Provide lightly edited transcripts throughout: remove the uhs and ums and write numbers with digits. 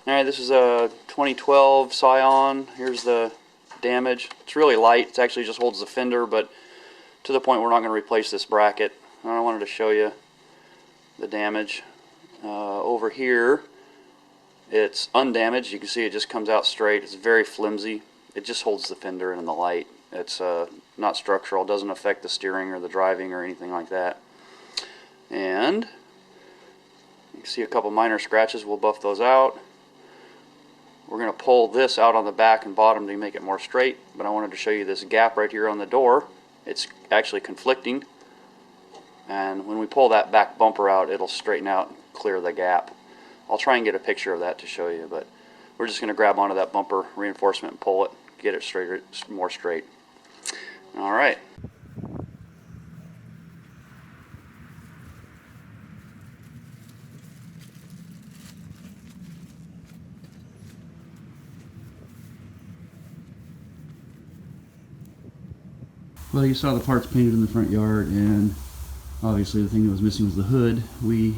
Alright, this is a 2012 Scion. Here's the damage. It's really light. It actually just holds the fender, but to the point we're not going to replace this bracket. I wanted to show you the damage. Over here, it's undamaged. You can see it just comes out straight. It's very flimsy. It just holds the fender and the light. It's not structural. It doesn't affect the steering or the driving or anything like that. And you can see a couple minor scratches. We'll buff those out. We're going to pull this out on the back and bottom to make it more straight, but I wanted to show you this gap right here on the door. It's actually conflicting, and when we pull that back bumper out, it'll straighten out and clear the gap. I'll try and get a picture of that to show you, but we're just going to grab onto that bumper reinforcement and pull it, get it straighter, more straight. Alright. Well, you saw the parts painted in the front yard, and obviously the thing that was missing was the hood. We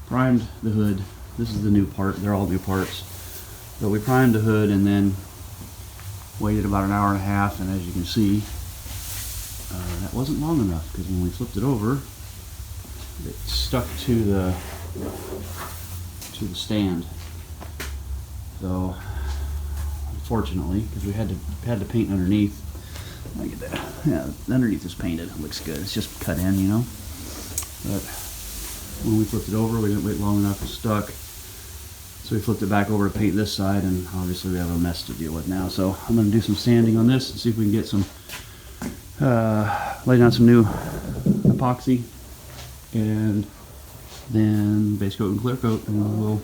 primed the hood. This is the new part. They're all new parts. But we primed the hood and then waited about an hour and a half, and as you can see, that wasn't long enough, because when we flipped it over, it stuck to the stand. So unfortunately, because we had to paint underneath. I get that. Yeah, underneath is painted. It looks good. It's just cut in, you know. But when we flipped it over, we didn't wait long enough. It stuck. So we flipped it back over to paint this side, and obviously we have a mess to deal with now. So I'm going to do some sanding on this and see if we can get some, lay down some new epoxy, and then base coat and clear coat, and we'll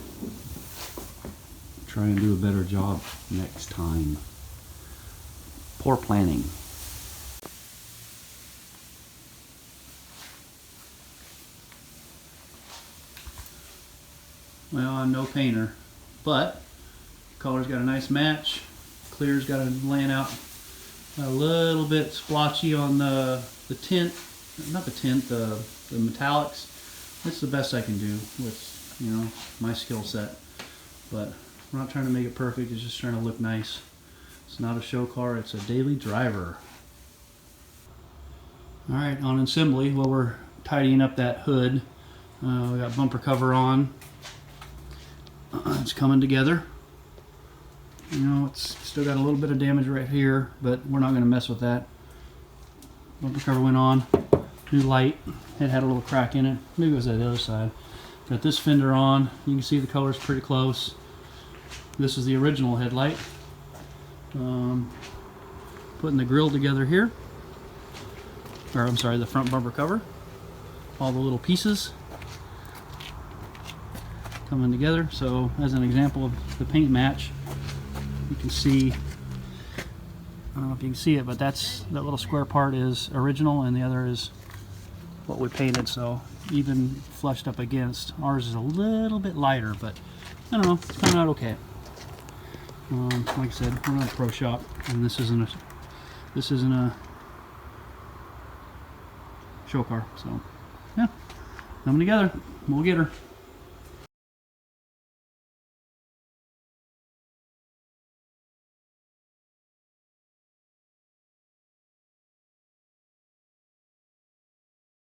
try and do a better job next time. Poor planning. Well, I'm no painter, but color's got a nice match. Clear's got it laying out a little bit splotchy on the tint, not the tint, the metallics. It's the best I can do with, you know, my skill set. But we're not trying to make it perfect. It's just trying to look nice. It's not a show car. It's a daily driver. All right, on assembly, well, we're tidying up that hood. We got bumper cover on. It's coming together. You know, it's still got a little bit of damage right here, but we're not going to mess with that. Bumper cover went on. New light. It had a little crack in it. Maybe it was at the other side. Got this fender on. You can see the color's pretty close. This is the original headlight. Putting the grill together here. Or I'm sorry, the front bumper cover. All the little pieces coming together. So as an example of the paint match, you can see, I don't know if you can see it, but that little square part is original and the other is what we painted, so even flushed up against. Ours is a little bit lighter, but I don't know, it's coming out okay. Like I said, we're not a pro shop, and this isn't a show car, so yeah, coming together. We'll get her.